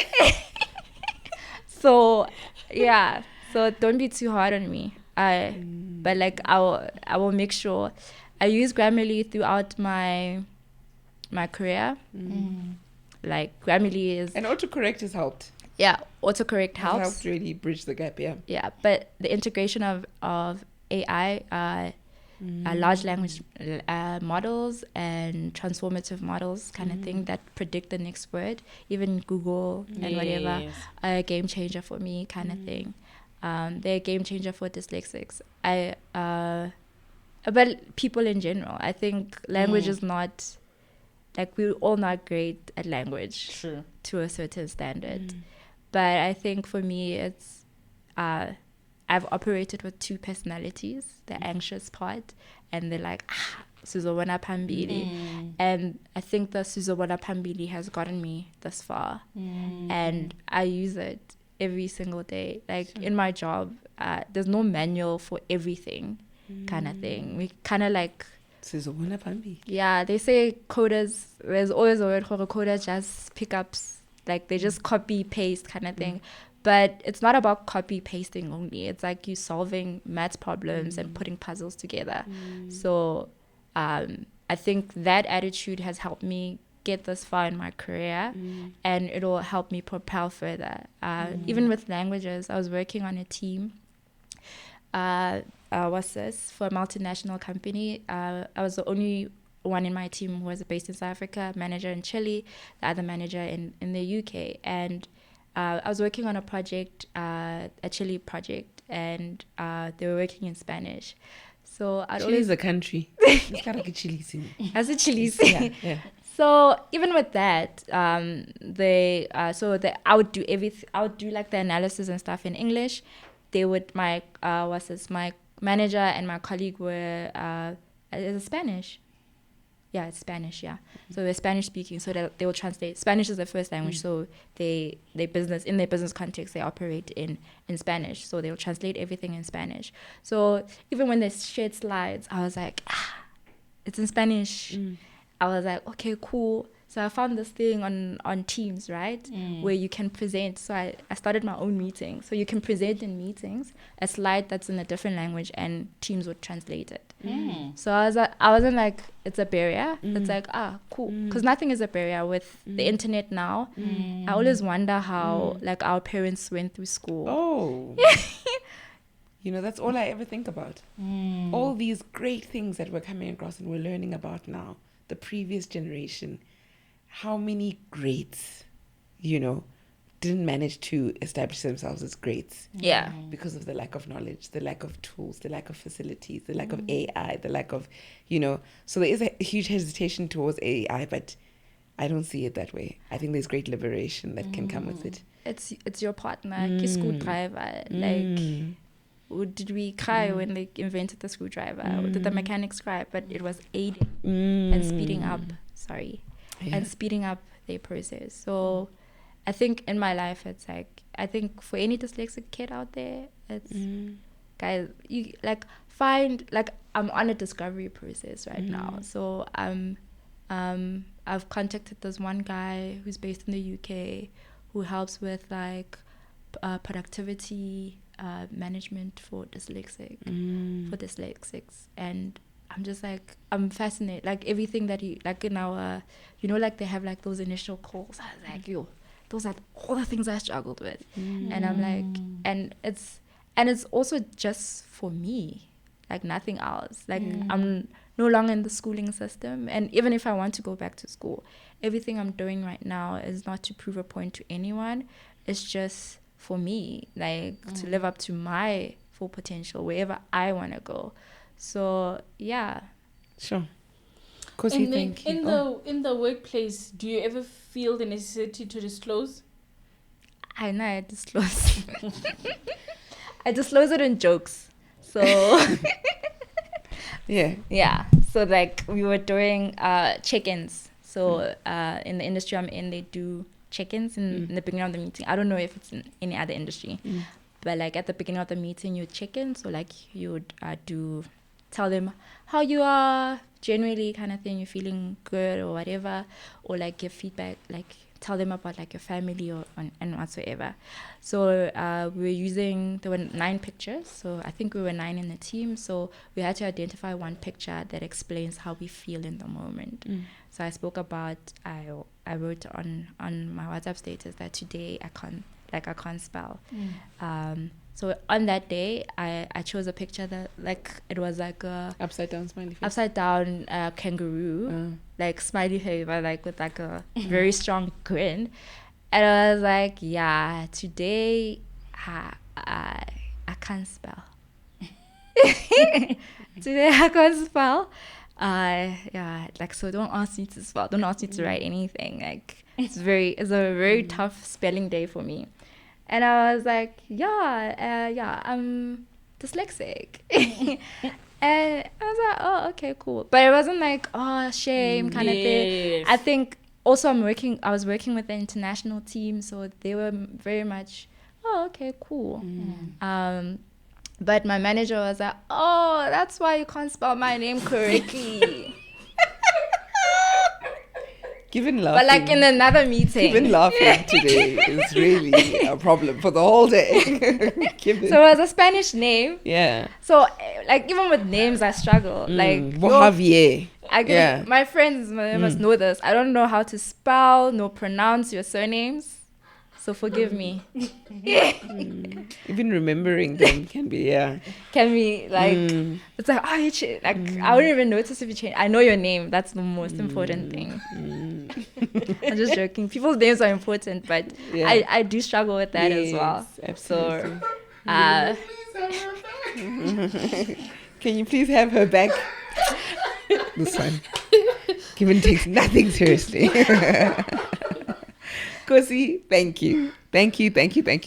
So yeah, so don't be too hard on me. But like I will make sure I use Grammarly throughout my career. Like Grammarly is And autocorrect has helped. autocorrect Has helps. helped really bridge the gap, yeah. Yeah, but the integration of AI, large language models and transformative models kind of thing that predict the next word, even Google and whatever, Yes. a game changer for me kind of thing. They're a game changer for dyslexics. But people in general, I think language is not, like we're all not great at language True. to a certain standard. But I think for me, it's I've operated with two personalities, the anxious part and the like, Sizobona Phambili. And I think the Sizobona Phambili has gotten me this far. And I use it every single day. Like in my job, there's no manual for everything kind of thing. We kind of like, Sizobona Pambi. yeah, they say coders, there's always a word for a coder, just pickups, like they just copy paste kind of thing. But it's not about copy pasting only. It's like you solving maths problems and putting puzzles together. So I think that attitude has helped me get this far in my career, and it'll help me propel further. Even with languages, I was working on a team. What's this? For a multinational company. I was the only one in my team who was based in South Africa, manager in Chile, the other manager in the UK. And I was working on a project, a Chile project, and they were working in Spanish. So I'd Chile always... is a country. It's kind of like a Chile scene. As a Chile. Yeah. So even with that, I would do everything. I would do like the analysis and stuff in English. They would my manager and my colleague were is it Spanish? Yeah, it's Spanish. Yeah, so they're Spanish speaking. So they will translate. Spanish is their first language. So in their business context, they operate in Spanish. So they will translate everything in Spanish. So even when they shared slides, I was like, it's in Spanish. I was like, okay, cool. So I found this thing on Teams, right? Where you can present. So I started my own meeting. So you can present in meetings a slide that's in a different language and Teams would translate it. So I wasn't like, it's a barrier. It's like, cool. Because nothing is a barrier with the internet now. I always wonder how like our parents went through school. Oh. You know, that's all I ever think about. All these great things that we're coming across and we're learning about now. The previous generation. How many greats, you know, didn't manage to establish themselves as greats. Yeah. Because of the lack of knowledge, the lack of tools, the lack of facilities, the lack of AI, the lack of, you know. So there is a huge hesitation towards AI, but I don't see it that way. I think there's great liberation that can come with it. It's your partner, your screwdriver. Like, did we cry when they invented the screwdriver? Or did the mechanics cry? But it was aiding and speeding up. And speeding up their process. So I think in my life, it's like, I think for any dyslexic kid out there, it's, guys, you like find, like, I'm on a discovery process right now. So I've contacted this one guy who's based in the UK who helps with like productivity management for dyslexics. And I'm just like, I'm fascinated. Like everything that he, like in our, you know, like they have like those initial calls. I was like, yo, those are all the things I struggled with. And I'm like, and it's also just for me, like nothing else. Like I'm no longer in the schooling system. And even if I want to go back to school, everything I'm doing right now is not to prove a point to anyone. It's just for me, like to live up to my full potential wherever I want to go. So yeah, sure. Because you think in the workplace, do you ever feel the necessity to disclose? I know I disclose. I disclose it in jokes. So yeah. So like we were doing check-ins. So in the industry I'm in, they do check-ins in the beginning of the meeting. I don't know if it's in any other industry, but like at the beginning of the meeting, you check in. So like you would tell them how you are generally, kind of thing, you're feeling good or whatever, or like give feedback, like tell them about like your family and whatsoever. So there were 9 pictures, so I think we were 9 in the team, so we had to identify one picture that explains how we feel in the moment. So I spoke about, I wrote on my WhatsApp status that today I can't spell. So on that day, I chose a picture that, like, it was like a upside down smiley face. Upside down kangaroo, like smiley face, but like with like a very strong grin. And I was like, yeah, today I can't spell. Today I can't spell. Like, so don't ask me to spell. Don't ask me to write anything. Like, it's a very tough spelling day for me. And I was like, I'm dyslexic. And I was like, oh, okay, cool. But it wasn't like, oh, shame kind of thing. I think also I was working with the international team, so they were very much, oh, okay, cool. But my manager was like, oh, that's why you can't spell my name correctly. Given laughing, but like in another meeting. Given laughing today is really a problem for the whole day. So it was a Spanish name. Yeah. So like even with names I struggle. Like Javier. My friends must know this. I don't know how to spell nor pronounce your surnames. So forgive me. Even remembering them can be like it's like, oh, you change. Like I wouldn't even notice if you change. I know your name. That's the most important thing. I'm just joking. People's names are important, but I do struggle with that as well. Absolutely. So can you please have her back? This one. Given takes nothing seriously. Kosi, thank you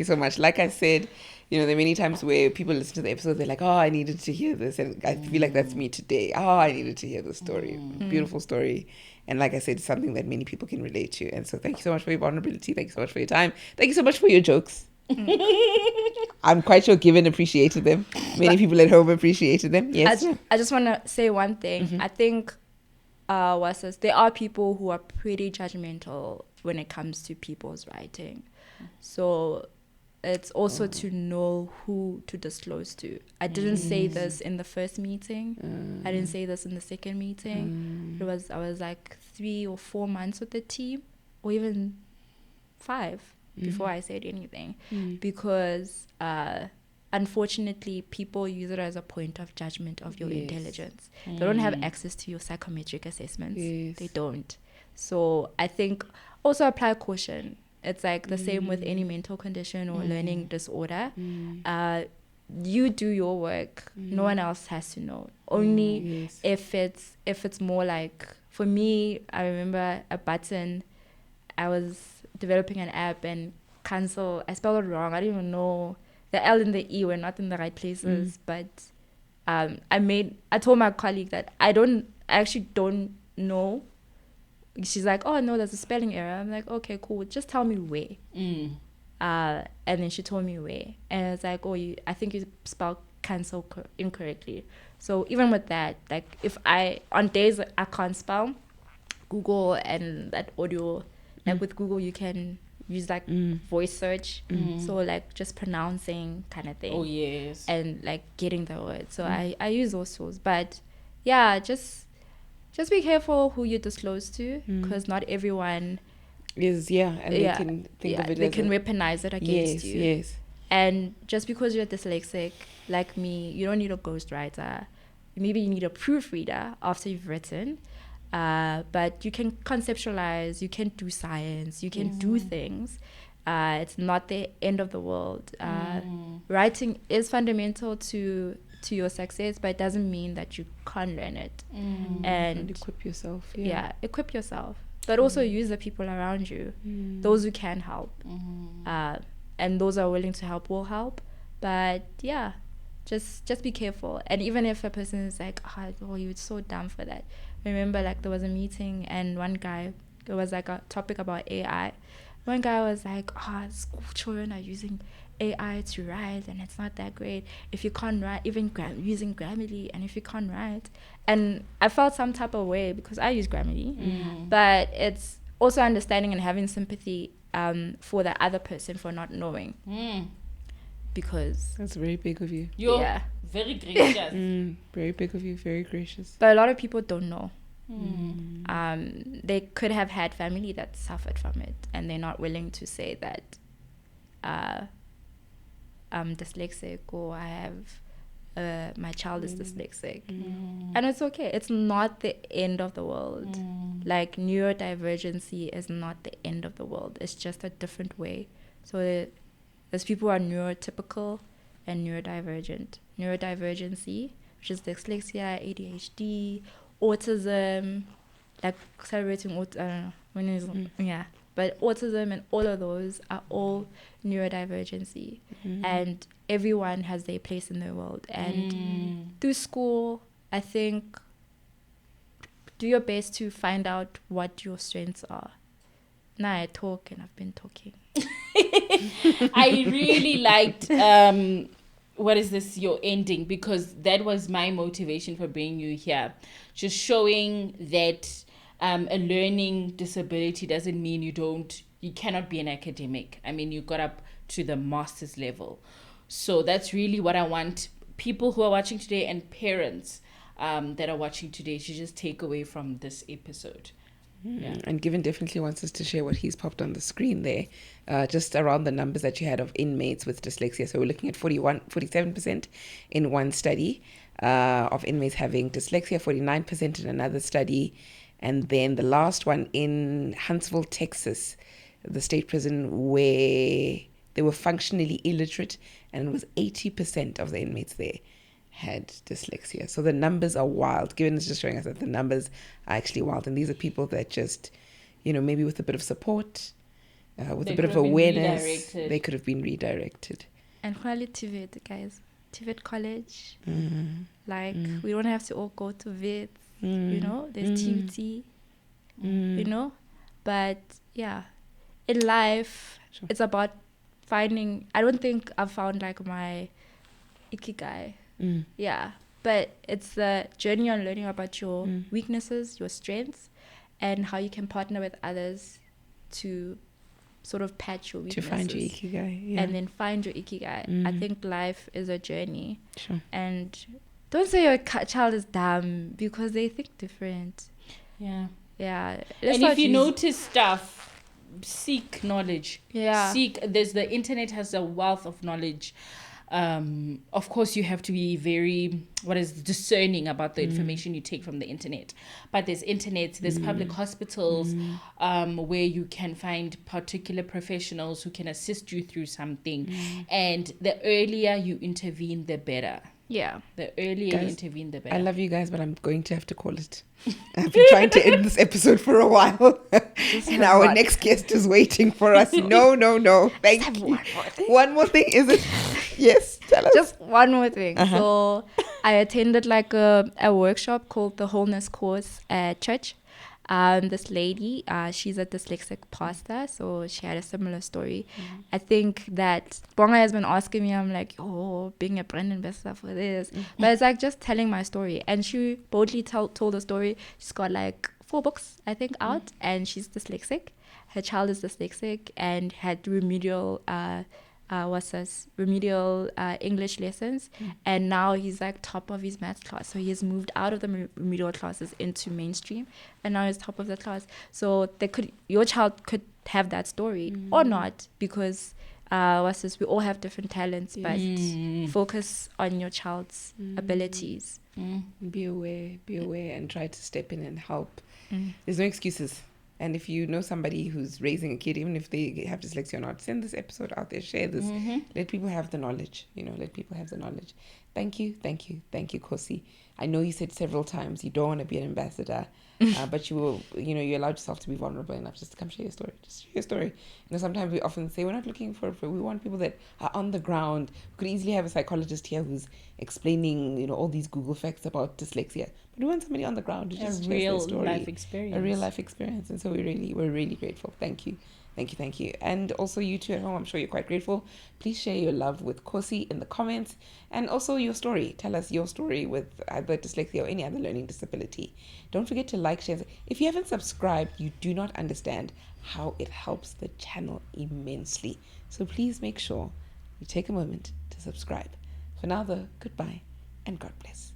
so much. Like I said, you know, there are many times where people listen to the episode, they're like, oh, I needed to hear this, and I feel like that's me today. Oh, I needed to hear this story. Beautiful story. And like I said, it's something that many people can relate to. And so thank you so much for your vulnerability. Thank you so much for your time. Thank you so much for your jokes. I'm quite sure Given appreciated them. Many people at home appreciated them. Yes. I just want to say one thing. I think was this, there are people who are pretty judgmental when it comes to people's writing. So it's also to know who to disclose to. I didn't say this in the first meeting. I didn't say this in the second meeting. I was like 3 or 4 months with the team, or even 5 before I said anything, because unfortunately people use it as a point of judgment of your intelligence. They don't have access to your psychometric assessments. They don't. So I think also apply caution. It's like the same with any mental condition or learning disorder. You do your work. No one else has to know. Only if it's more like, for me, I remember a button. I was developing an app and cancel. I spelled it wrong. I didn't even know the L and the E were not in the right places. But I told my colleague that I actually don't know. She's like, oh no, there's a spelling error. I'm like, okay, cool. Just tell me where. And then she told me where, and it's like, oh, I think you spelled cancel incorrectly. So even with that, like if on days I can't spell, Google and that audio, like with Google you can use like voice search, so like just pronouncing kind of thing. Oh yes. And like getting the word. So I use those tools, but yeah, just be careful who you disclose to, because not everyone is and they can think of it they as can weaponize it against you. Yes. And just because you're dyslexic like me, you don't need a ghostwriter. Maybe you need a proofreader after you've written, but you can conceptualize, you can do science, you can do things. It's not the end of the world. Writing is fundamental to your success, but it doesn't mean that you can't learn it. And equip yourself. Equip yourself, but also use the people around you, those who can help, and those are willing to help will help. But yeah, just be careful. And even if a person is like, oh, you're so dumb for that, remember, like, there was a meeting and one guy, it was like a topic about AI. One guy was like, school children are using AI to write and it's not that great. If you can't write, even using Grammarly, and if you can't write. And I felt some type of way because I use Grammarly, but it's also understanding and having sympathy for the other person for not knowing. Because that's very big of you. You're very gracious. Very big of you, very gracious. But a lot of people don't know. They could have had family that suffered from it, and they're not willing to say that I'm dyslexic, or I have my child is dyslexic. And it's okay. It's not the end of the world. Like, neurodivergency is not the end of the world. It's just a different way. So there's people who are neurotypical and neurodivergent. Neurodivergency, which is dyslexia, ADHD, autism, like celebrating, I don't know, when is but autism and all of those are all neurodivergency. And everyone has their place in the world. And through school, I think, do your best to find out what your strengths are. Now I talk and I've been talking. I really liked your ending, because that was my motivation for bringing you here. Just showing that a learning disability doesn't mean you cannot be an academic. I mean, you got up to the master's level. So that's really what I want people who are watching today, and parents that are watching today, to just take away from this episode. And Given definitely wants us to share what he's popped on the screen there, just around the numbers that you had of inmates with dyslexia. So we're looking at 47% in one study of inmates having dyslexia, 49% in another study, and then the last one in Huntsville, Texas, the state prison, where they were functionally illiterate, and it was 80% of the inmates there had dyslexia. So the numbers are wild. Given is just showing us that the numbers are actually wild, and these are people that just, maybe with a bit of support, with a bit of awareness, they could have been redirected. And quality TVET, guys. TVET college. We don't have to all go to VET. There's TUT. But yeah, in life, it's about finding. I don't think I've found like my ikigai. but it's the journey on learning about your weaknesses, your strengths, and how you can partner with others to sort of patch your To weaknesses. find your ikigai. Yeah. And then find your ikigai. I think life is a journey. Sure. And don't say your child is dumb, because they think different. Yeah. Yeah. And if you notice stuff, seek knowledge. Yeah. The internet has a wealth of knowledge. Of course, you have to be very discerning about the information you take from the internet. But there's public hospitals where you can find particular professionals who can assist you through something. And the earlier you intervene, the better. Yeah. The earlier you Guys, intervene, the better. I love you guys, but I'm going to have to call it. I've been trying to end this episode for a while. And our next guest is waiting for us. No. Thank you. One more thing. Is it? Yes, tell us. Just one more thing. So I attended like a workshop called the Wholeness Course at church. This lady, she's a dyslexic pastor, so she had a similar story. I think that Bonga has been asking me, I'm like, being a brand ambassador for this. But it's like just telling my story. And she boldly told the story. She's got like 4 books, I think, out, and she's dyslexic. Her child is dyslexic and had remedial English lessons, and now he's like top of his math class. So he has moved out of the remedial classes into mainstream, and now he's top of the class. So your child could have that story or not, because we all have different talents, but focus on your child's abilities. Be aware, and try to step in and help. There's no excuses. And if you know somebody who's raising a kid, even if they have dyslexia or not, send this episode out there, share this. Let people have the knowledge, let people have the knowledge. Thank you, Kosi. I know you said several times you don't want to be an ambassador, but you will, you allowed yourself to be vulnerable enough just to come share your story. Just share your story. Sometimes we often say we're not looking for, we want people that are on the ground. We could easily have a psychologist here who's explaining, all these Google facts about dyslexia. But we want somebody on the ground who just shares their story. Life experience. A real life experience. And so we're really grateful. Thank you. And also you too at home, I'm sure you're quite grateful. Please share your love with Kosi in the comments, and also your story. Tell us your story with either dyslexia or any other learning disability. Don't forget to like, share. If you haven't subscribed, you do not understand how it helps the channel immensely. So please make sure you take a moment to subscribe. For now though, goodbye and God bless.